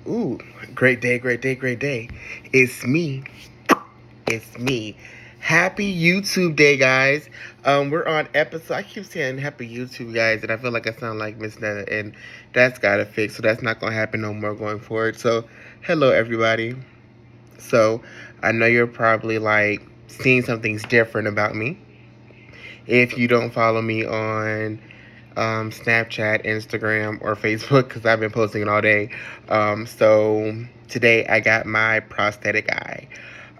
Ooh, great day, great day, great day. It's me. It's me. Happy YouTube Day, guys. We're on episode. I keep saying happy YouTube, guys, and I feel like I sound like Miss Netta, and that's gotta fix. So that's not gonna happen no more going forward. So, hello, everybody. So, I know you're probably like seeing some things different about me. If you don't follow me on Snapchat, Instagram, or Facebook because I've been posting it all day. So today I got my prosthetic eye.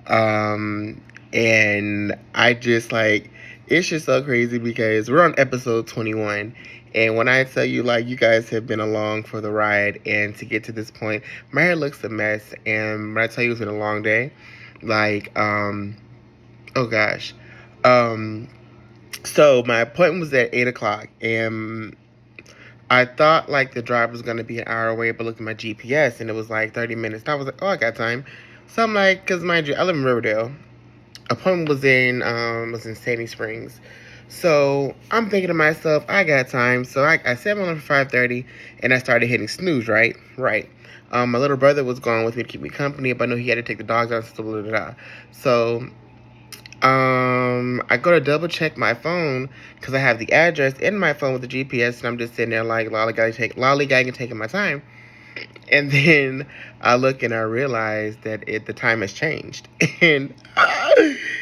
Um, and I just like, it's just so crazy because we're on episode 21. And when I tell you, like, you guys have been along for the ride, and to get to this point, my hair looks a mess. And when I tell you it's been a long day, like, oh gosh. Um, so my appointment was at 8 o'clock, and I thought like the drive was gonna be an hour away, but looked at my GPS and it was like 30 minutes. I was like, oh, I got time. So I'm like, cause mind you, I live in Riverdale. Appointment was in Sandy Springs. So I'm thinking to myself, I got time. So I set my alarm for 5:30, and I started hitting snooze. Right, right. My little brother was going with me to keep me company, but I know he had to take the dogs out. So I go to double check my phone because I have the address in my phone with the GPS, and I'm just sitting there like lollygagging, taking my time. And then I look and I realize that the time has changed, and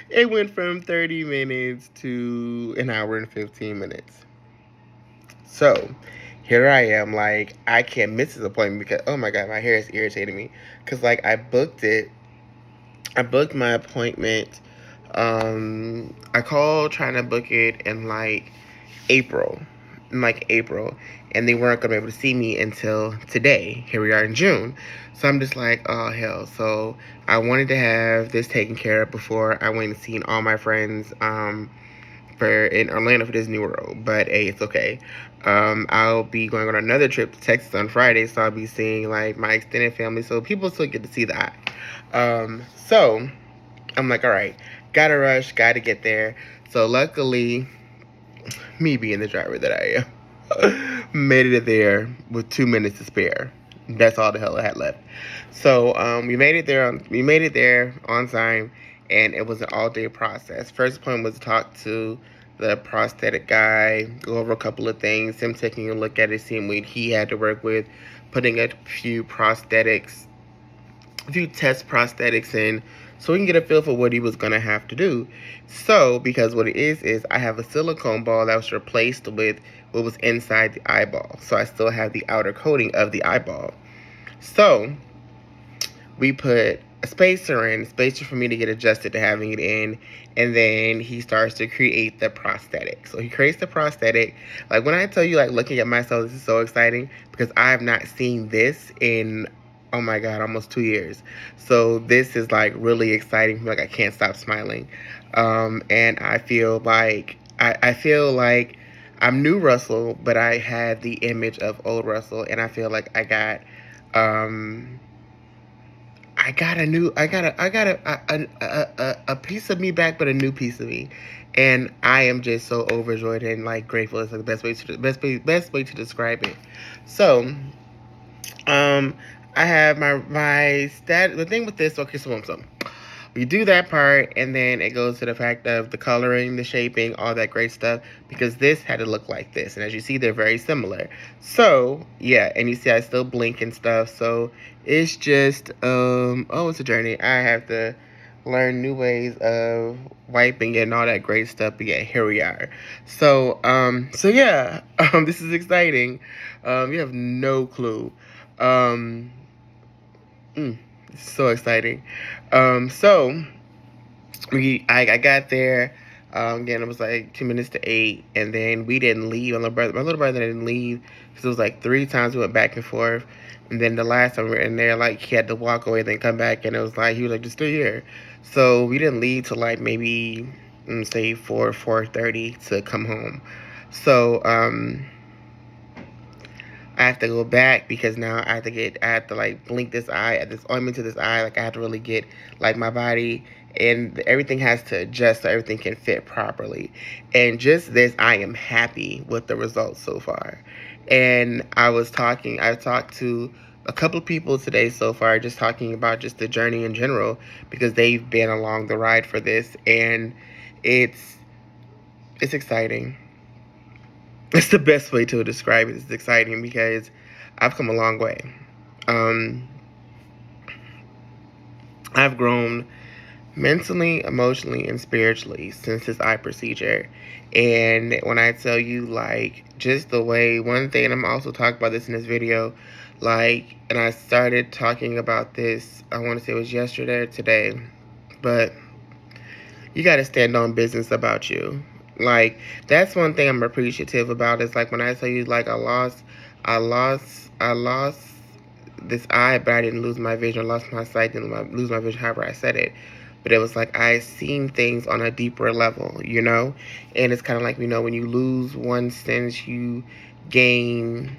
it went from 30 minutes to an hour and 15 minutes. So here I am, like I can't miss this appointment because oh my god, my hair is irritating me because like I booked my appointment. I called trying to book it April, in like April, and they weren't gonna be able to see me until today. Here we are in June, so I'm just like, oh hell. So I wanted to have this taken care of before I went and seen all my friends. For in Orlando for Disney World, but hey, it's okay. I'll be going on another trip to Texas on Friday, so I'll be seeing like my extended family, so people still get to see the eye. So I'm like, all right, gotta rush, gotta get there. So luckily, me being the driver that I am, made it there with 2 minutes to spare. That's all the hell I had left. So we made it there. We made it there on time, and it was an all-day process. First point was to talk to the prosthetic guy, go over a couple of things, him taking a look at it, seeing what he had to work with, putting a few test prosthetics in so we can get a feel for what he was going to have to do. So, because what it is I have a silicone ball that was replaced with what was inside the eyeball. So I still have the outer coating of the eyeball. So, we put a spacer for me to get adjusted to having it in, and then he starts to create the prosthetic. So he creates the prosthetic. Like when I tell you, like looking at myself, this is so exciting because I have not seen this in, oh my god, almost 2 years. So this is like really exciting. Like I can't stop smiling, and I feel like I'm new Russell, but I had the image of old Russell, and I feel like um I got a piece of me back, but a new piece of me, and I am just so overjoyed and like grateful. It's like the best way to describe it. So, um, I have my stat. The thing with this, okay, so we do that part, and then it goes to the fact of the coloring, the shaping, all that great stuff, because this had to look like this, and as you see, they're very similar. So yeah, and you see I still blink and stuff, so it's just oh, it's a journey. I have to learn new ways of wiping and all that great stuff, but yeah, here we are. So yeah, this is exciting. You have no clue. um mm, it's so exciting. So I got there. Again, it was like 2 minutes to 8, and then we didn't leave. My little brother didn't leave because it was like 3 times we went back and forth. And then the last time we were in there, like he had to walk away, then come back, and it was like he was like just stay here. So we didn't leave till like maybe say 4:30 to come home. So I have to go back because now I have to like blink this eye, add this ointment to this eye. Like I have to really get like my body, and everything has to adjust so everything can fit properly. And just this, I am happy with the results so far. And I talked to a couple of people today so far just talking about just the journey in general because they've been along the ride for this, and it's exciting. It's the best way to describe it. It's exciting because I've come a long way. Um, I've grown mentally, emotionally, and spiritually since this eye procedure. And when I tell you, like, just the way, one thing, and I'm also talking about this in this video, like, and I started talking about this, I want to say it was yesterday or today, but you got to stand on business about you. Like, that's one thing I'm appreciative about is, like, when I tell you, like, I lost this eye, but I didn't lose my vision. I lost my sight, didn't lose my vision, however I said it. But it was like I seen things on a deeper level, you know? And it's kind of like, you know, when you lose one sense, you gain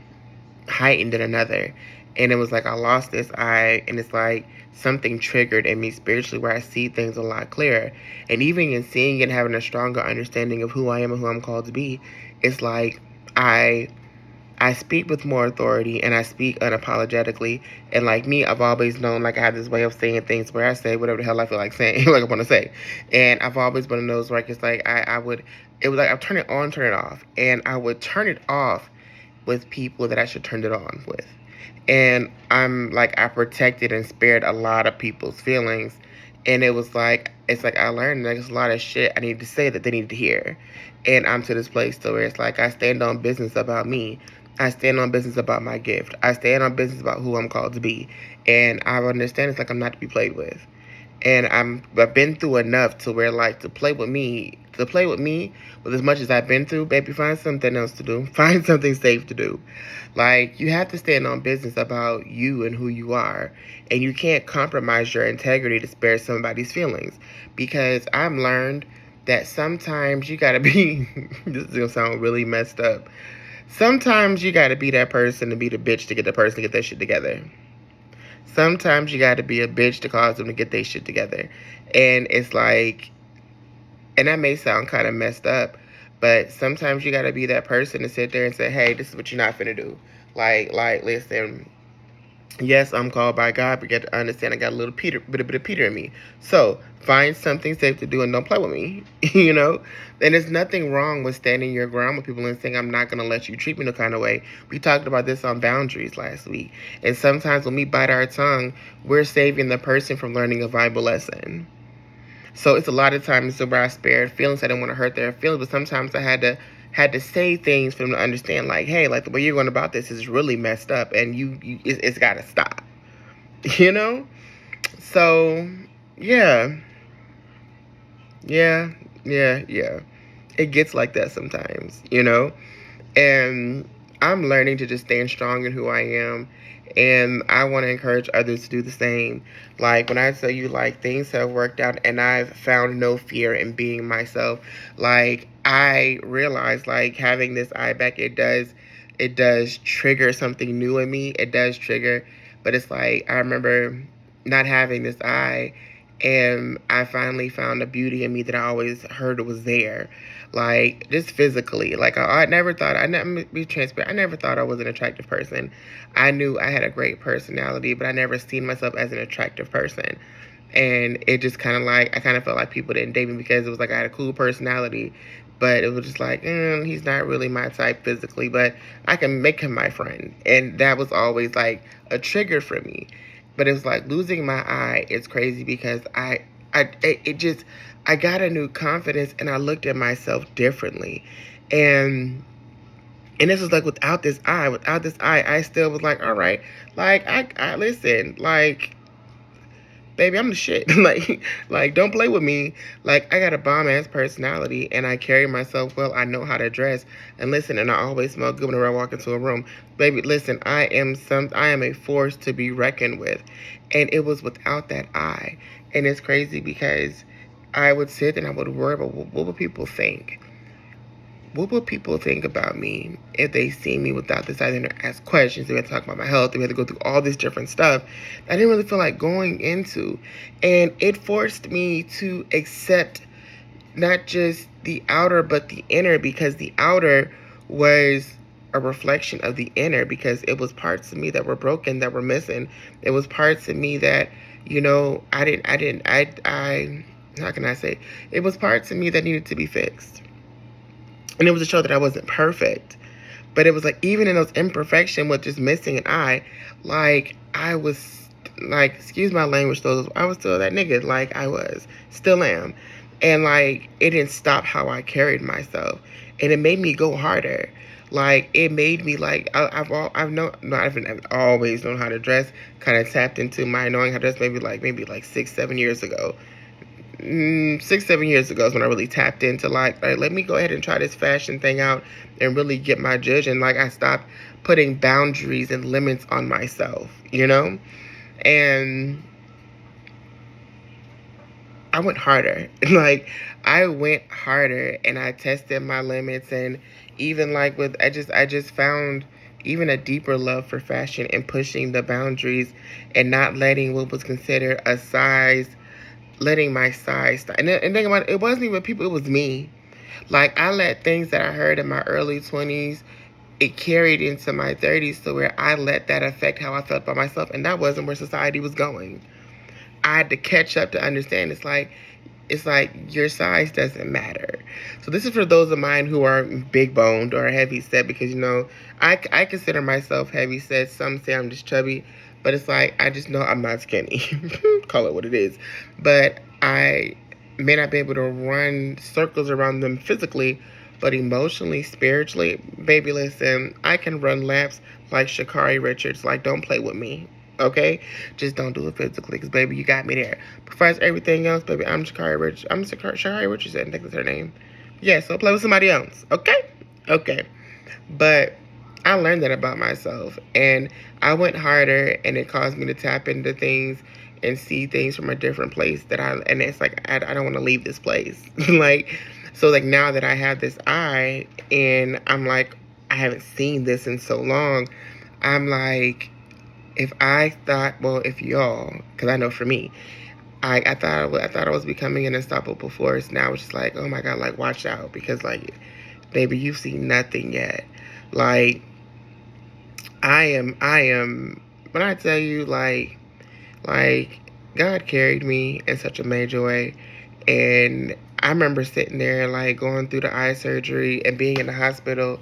heightened in another. And it was like I lost this eye, and it's like something triggered in me spiritually where I see things a lot clearer. And even in seeing and having a stronger understanding of who I am and who I'm called to be, it's like I speak with more authority and I speak unapologetically. And like me, I've always known, like, I have this way of saying things where I say whatever the hell I feel like saying, like I want to say. And I've always been one of those where it's like it was like I'd turn it on, turn it off. And I would turn it off with people that I should turn it on with. And I'm like, I protected and spared a lot of people's feelings. And it was like, it's like I learned there's a lot of shit I need to say that they need to hear. And I'm to this place to where it's like I stand on business about me. I stand on business about my gift. I stand on business about who I'm called to be. And I understand it's like I'm not to be played with. And I've been through enough to where, like, to play with me with as much as I've been through, baby, find something else to do. Find something safe to do. Like, you have to stand on business about you and who you are. And you can't compromise your integrity to spare somebody's feelings. Because I've learned that sometimes you gotta be, this is gonna sound really messed up. Sometimes you gotta be that person to be the bitch to get the person to get their shit together. Sometimes you gotta be a bitch to cause them to get their shit together. And it's like, and that may sound kind of messed up, but sometimes you gotta be that person to sit there and say, hey, this is what you're not finna do. Like, listen, yes, I'm called by God, but you got to understand I got a little bit of Peter in me. So find something safe to do and don't play with me, you know? And there's nothing wrong with standing your ground with people and saying, I'm not going to let you treat me no kind of way. We talked about this on boundaries last week. And sometimes when we bite our tongue, we're saving the person from learning a valuable lesson. So it's a lot of times where I spared feelings. I didn't want to hurt their feelings, but sometimes I had to say things for them to understand, like, hey, like, the way you're going about this is really messed up, and it's got to stop, you know? So, yeah. It gets like that sometimes, you know? And I'm learning to just stand strong in who I am. And I want to encourage others to do the same. Like, when I tell you, like, things have worked out and I've found no fear in being myself. Like, I realize, like, having this eye back, it does trigger something new in me. It does trigger. But it's like, I remember not having this eye, and I finally found a beauty in me that I always heard was there. Like, just physically. Like, I never thought, be transparent, I never thought I was an attractive person. I knew I had a great personality, but I never seen myself as an attractive person. And it just kind of like, I kind of felt like people didn't date me because it was like I had a cool personality. But it was just like, he's not really my type physically, but I can make him my friend. And that was always like a trigger for me. But it was like losing my eye. It's crazy because I got a new confidence and I looked at myself differently. And this was like without this eye, I still was like, all right, like I listen, like, baby, I'm the shit. like, don't play with me. Like, I got a bomb ass personality, and I carry myself well. I know how to dress, and listen, and I always smell good whenever I walk into a room. Baby, listen, I am a force to be reckoned with, and it was without that eye, and it's crazy because I would sit and I would worry about what would people think. What would people think about me if they see me without this? I didn't ask questions. They had to talk about my health. They had to go through all this different stuff I didn't really feel like going into. And it forced me to accept not just the outer, but the inner, because the outer was a reflection of the inner, because it was parts of me that were broken, that were missing. It was parts of me that, how can I say? It was parts of me that needed to be fixed. And it was to show that I wasn't perfect. But it was like, even in those imperfection with just missing an eye, like, I was, like, excuse my language, though, I was still that nigga, like, I was, still am. And, like, it didn't stop how I carried myself. And it made me go harder. Like, it made me, like, I've always known how to dress, kind of tapped into my knowing how to dress maybe like 6, 7 years ago. 6, 7 years ago is when I really tapped into, like, all right, let me go ahead and try this fashion thing out and really get my judge. And, like, I stopped putting boundaries and limits on myself, and I went harder. Like, I went harder and I tested my limits. And even like I just found even a deeper love for fashion and pushing the boundaries and not letting what was considered a size, letting my size, and think about it, it wasn't even people, it was me. Like, I let things that I heard in my early 20s, it carried into my 30s, to where I let that affect how I felt about myself, and that wasn't where society was going. I had to catch up to understand it's like your size doesn't matter. So this is for those of mine who are big boned or heavy set, because I consider myself heavy set. Some say I'm just chubby, but it's like, I just know I'm not skinny. Call it what it is. But I may not be able to run circles around them physically, but emotionally, spiritually, baby, listen, I can run laps like Sha'Carri Richards. Like, don't play with me. Okay? Just don't do it physically, because, baby, you got me there. Besides everything else, baby, I'm Sha'Carri Richardson. I think that's her name. Yeah, so play with somebody else. Okay? Okay. But I learned that about myself, and I went harder, and it caused me to tap into things and see things from a different place and it's like, I don't want to leave this place. Like, so, like, now that I have this eye, and I'm like, I haven't seen this in so long, I'm like, if y'all, because I know for me, I thought I was becoming an unstoppable force. Now it's just like, oh my God, like, watch out, because, like, baby, you've seen nothing yet. Like, I am, when I tell you, like, God carried me in such a major way. And I remember sitting there, like, going through the eye surgery and being in the hospital.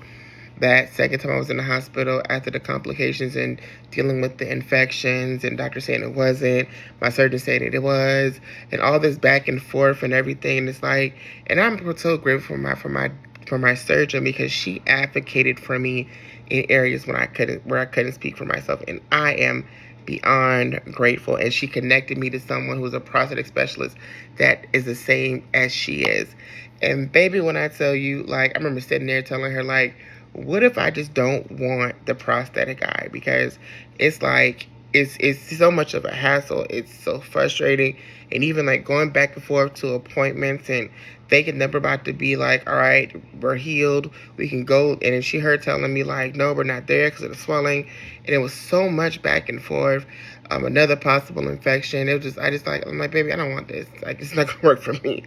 That second time I was in the hospital after the complications and dealing with the infections, and doctor saying it wasn't, my surgeon saying it was, and all this back and forth and everything. And it's like, and I'm so grateful for my surgeon, because she advocated for me in areas where I couldn't speak for myself, and I am beyond grateful. And she connected me to someone who's a prosthetic specialist that is the same as she is. And baby, when I tell you, like, I remember sitting there telling her, like, what if I just don't want the prosthetic eye? Because it's like, it's so much of a hassle. It's so frustrating. And even, like, going back and forth to appointments, and thinking they're about to be like, all right, we're healed, we can go. And then her telling me, like, no, we're not there because of the swelling. And it was so much back and forth. Another possible infection. I'm like, baby, I don't want this. Like, it's not gonna work for me.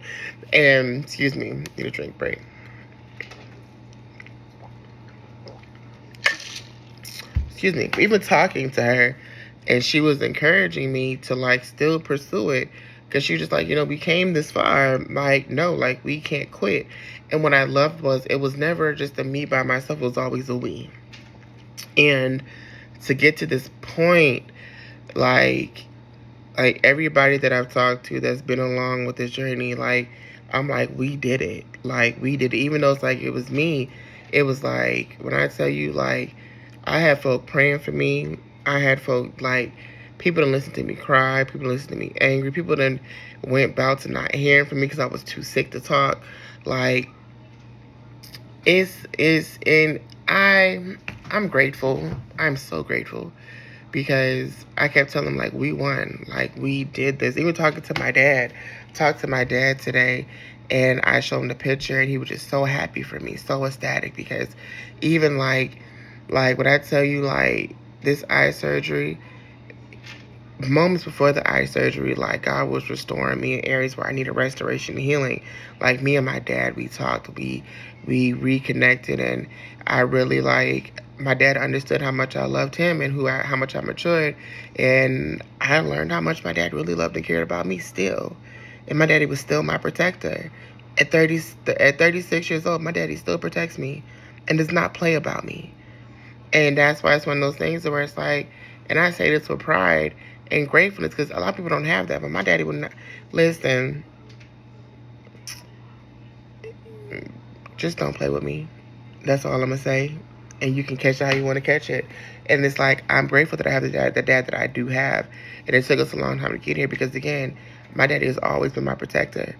And excuse me, need a drink break. Excuse me. Even talking to her, and she was encouraging me to, like, still pursue it, because she was just like, we came this far. Like, no, like, we can't quit. And what I loved was, it was never just a me by myself. It was always a we. And to get to this point, like everybody that I've talked to that's been along with this journey, like, I'm like, we did it. Like, we did it. Even though it's like, it was me, it was like, when I tell you, like, I had folk praying for me. I had folk, like, people that listened to me cry. People that listened to me angry. People that went about to not hearing from me because I was too sick to talk. Like, and I'm grateful. I'm so grateful, because I kept telling him, like, we won. Like, we did this. Even talking to my dad. Talked to my dad today, and I showed him the picture, and he was just so happy for me, so ecstatic, because even, like when I tell you, like, this eye surgery, moments before the eye surgery, like, God was restoring me in areas where I needed restoration and healing. Like, me and my dad, we talked, we reconnected, and I really like, my dad understood how much I loved him and how much I matured. And I learned how much my dad really loved and cared about me still. And my daddy was still my protector. At 36 years old, my daddy still protects me and does not play about me. And that's why it's one of those things where it's like, and I say this with pride and gratefulness because a lot of people don't have that. But my daddy would not, listen, just don't play with me. That's all I'm going to say. And you can catch it how you want to catch it. And it's like, I'm grateful that I have the dad that I do have. And it took us a long time to get here because, again, my daddy has always been my protector.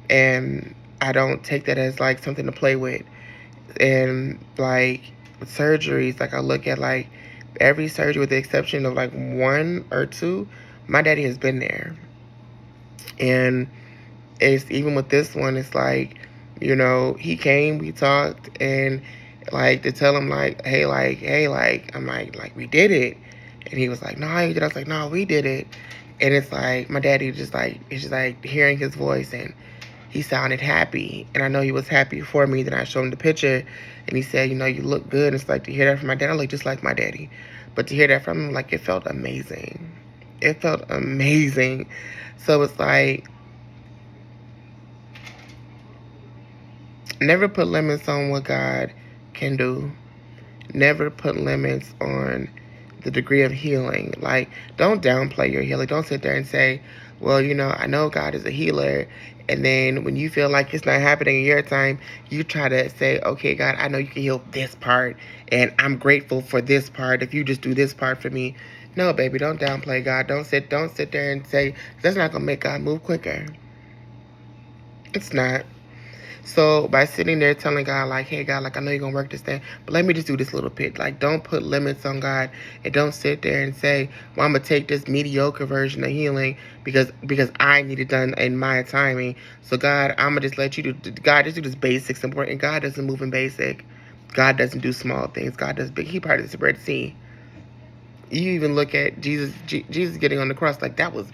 And I don't take that as, like, something to play with. And, like, with surgeries, like, I look at, like, every surgery with the exception of, like, 1 or 2, my daddy has been there. And it's even with this one, it's like, you know, he came, we talked, and like to tell him like, hey, I'm like we did it, and he was like, no, I did. I was like, no, we did it, and it's like my daddy just like, it's just like hearing his voice, and he sounded happy, and I know he was happy for me. Then I showed him the picture, and he said, you know, you look good. And it's like to hear that from my dad, I look just like my daddy, but to hear that from him, like it felt amazing. It felt amazing. So it's like, never put limits on what God can do. Never put limits on the degree of healing. Like, don't downplay your healing. Don't sit there and say, well, you know, I know God is a healer. And then when you feel like it's not happening in your time, you try to say, okay, God, I know you can heal this part. And I'm grateful for this part. If you just do this part for me. No, baby, don't downplay God. Don't sit there and say, that's not going to make God move quicker. It's not. So by sitting there telling God, like, hey, God, like, I know you're going to work this thing, but let me just do this little bit. Like, don't put limits on God, and don't sit there and say, well, I'm going to take this mediocre version of healing because I need it done in my timing. So, God, I'm going to just let you do, God, just do this basic support. And God doesn't move in basic. God doesn't do small things. God does big. He parted the Red Sea. You even look at Jesus getting on the cross, like that was,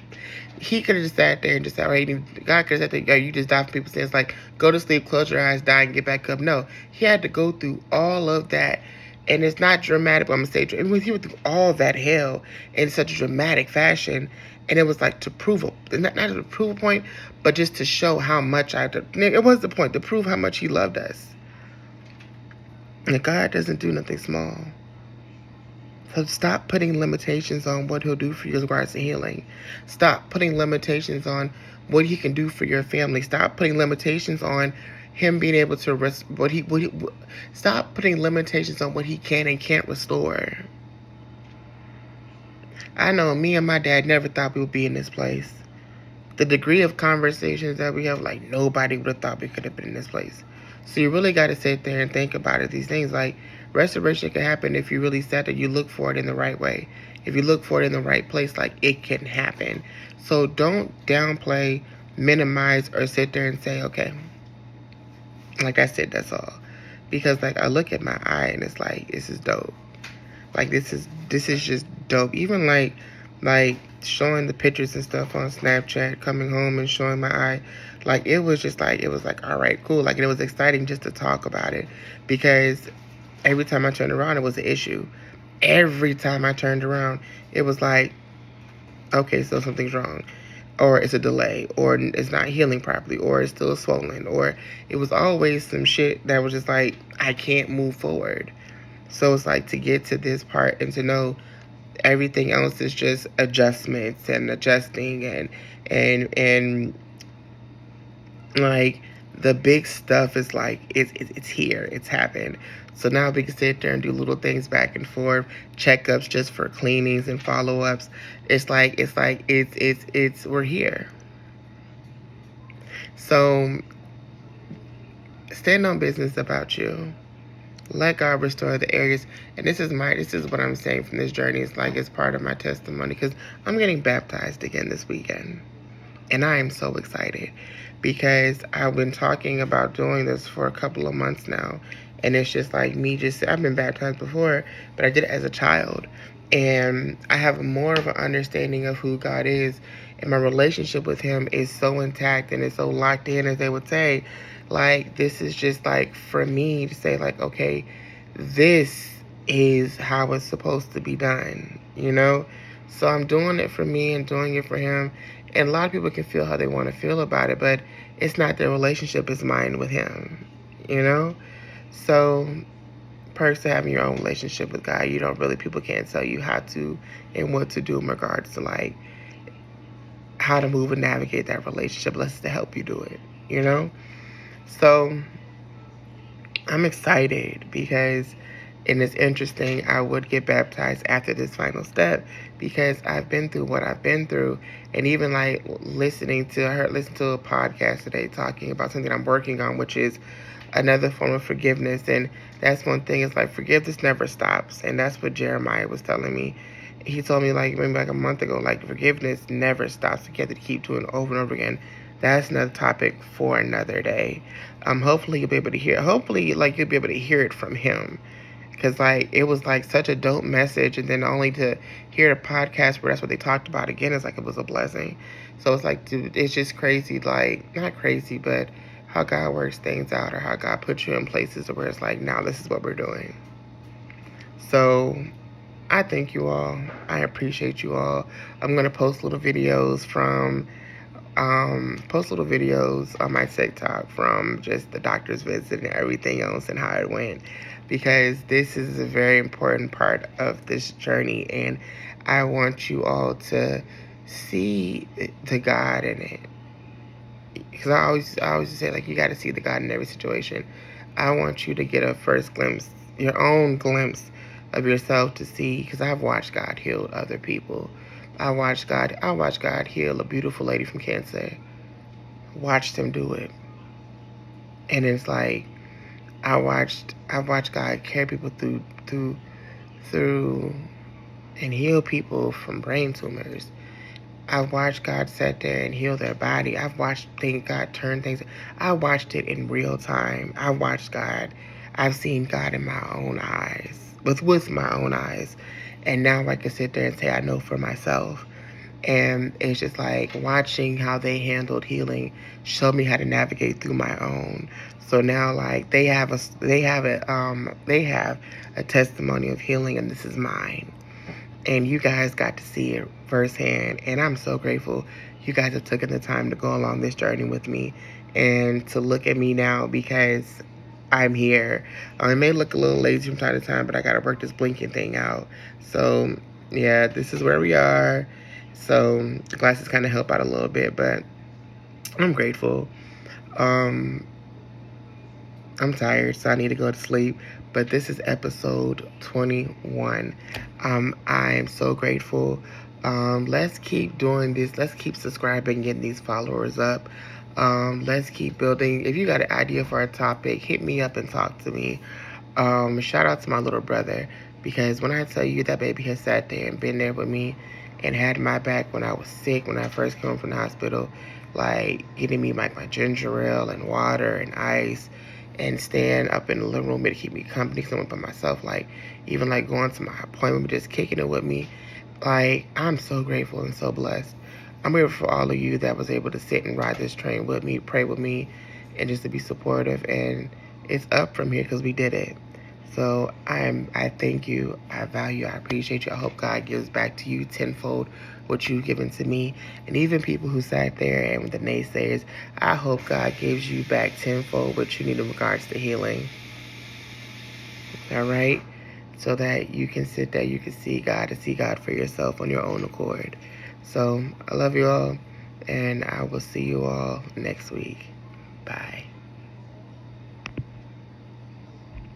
he could have just sat there and just said, all right, God could have said, you just die for people's sins. Like, go to sleep, close your eyes, die, and get back up. No, he had to go through all of that. And it's not dramatic, but I'm going to say, he went through all that hell in such a dramatic fashion. And it was like to prove, not to prove a point, but just to show how much it was the point, to prove how much he loved us. And God doesn't do nothing small. So stop putting limitations on what he'll do for you as regards to healing. Stop putting limitations on what he can do for your family. Stop putting limitations on him being able to stop putting limitations on what he can and can't restore. I know me and my dad never thought we would be in this place. The degree of conversations that we have, like nobody would have thought we could have been in this place. So you really got to sit there and think about it. These things like restoration can happen if you really sat there, you look for it in the right way. If you look for it in the right place, like it can happen. So don't downplay, minimize, or sit there and say, okay, like I said, that's all. Because like I look at my eye and it's like, this is dope. Like this is just dope. Even like showing the pictures and stuff on Snapchat, coming home and showing my eye, like it was like all right, cool. Like it was exciting just to talk about it because every time I turned around, it was an issue. Every time I turned around, it was like, okay, so something's wrong, or it's a delay, or it's not healing properly, or it's still swollen, or it was always some shit that was just like I can't move forward. So it's like to get to this part and to know everything else is just adjustments and adjusting and like the big stuff is like it's here, it's happened. So now we can sit there and do little things back and forth, checkups just for cleanings and follow-ups. It's we're here. So stand on business about you. Let God restore the areas. And this is what I'm saying from this journey. It's like it's part of my testimony because I'm getting baptized again this weekend. And I am so excited because I've been talking about doing this for a couple of months now. And it's just like I've been baptized before, but I did it as a child. And I have more of an understanding of who God is. And my relationship with him is so intact and it's so locked in, as they would say. Like, this is just like for me to say like, okay, this is how it's supposed to be done, you know? So I'm doing it for me and doing it for him. And a lot of people can feel how they want to feel about it, but it's not their relationship, it's mine with him, you know? So, perks to having your own relationship with God. You don't really, people can't tell you how to and what to do in regards to like how to move and navigate that relationship, unless it's to help you do it, you know? So, I'm excited because, and it's interesting, I would get baptized after this final step because I've been through what I've been through. And even like listening to a podcast today talking about something I'm working on, which is another form of forgiveness. And that's one thing, is like forgiveness never stops. And that's what Jeremiah was telling me. He told me like maybe like a month ago, like forgiveness never stops. You have to keep doing it over and over again. That's another topic for another day. Hopefully you'll be able to hear. Hopefully, like you'll be able to hear it from him, because like it was like such a dope message, and then only to hear a podcast where that's what they talked about again is like it was a blessing. So it's like, dude, it's just crazy. Like not crazy, but how God works things out, or how God puts you in places where it's like, now this is what we're doing. So I thank you all. I appreciate you all. I'm gonna post little videos on my TikTok from just the doctor's visit and everything else and how it went, because this is a very important part of this journey, and I want you all to see the God in it. Because I always say, like, you got to see the God in every situation. I want you to get a first glimpse, your own glimpse of yourself, to see, because I've watched God heal other people. I watched God heal a beautiful lady from cancer. Watched him do it. And it's like I watched God carry people through and heal people from brain tumors. I've watched God sit there and heal their body. I've watched God turn things. I watched it in real time. I've seen God in my own eyes, with my own eyes. And now I can sit there and say I know for myself. And it's just like watching how they handled healing showed me how to navigate through my own. So now, like, they have a testimony of healing, and this is mine. And you guys got to see it firsthand, and I'm so grateful you guys have taken the time to go along this journey with me and to look at me now, because I'm here. It may look a little lazy from time to time, but I gotta work this blinking thing out. So yeah, this is where we are. So the glasses kind of help out a little bit, but I'm grateful. Um, I'm tired, so I need to go to sleep. But this is episode 21. I'm so grateful. Let's keep doing this. Let's keep subscribing, getting these followers up. Let's keep building. If you got an idea for a topic, hit me up and talk to me. Shout out to my little brother, because when I tell you that baby has sat there and been there with me and had my back when I was sick, when I first came from the hospital, like getting me like my ginger ale and water and ice, and staying up in the living room to keep me company, someone by myself, like even like going to my appointment, just kicking it with me. Like, I'm so grateful and so blessed. I'm grateful for all of you that was able to sit and ride this train with me, pray with me, and just to be supportive. And it's up from here because we did it. So I thank you, I value, I appreciate you. I hope God gives back to you tenfold what you've given to me. And even people who sat there and the naysayers, I hope God gives you back tenfold what you need in regards to healing. All right? So that you can sit there, you can see God, and see God for yourself on your own accord. So I love you all, and I will see you all next week. Bye.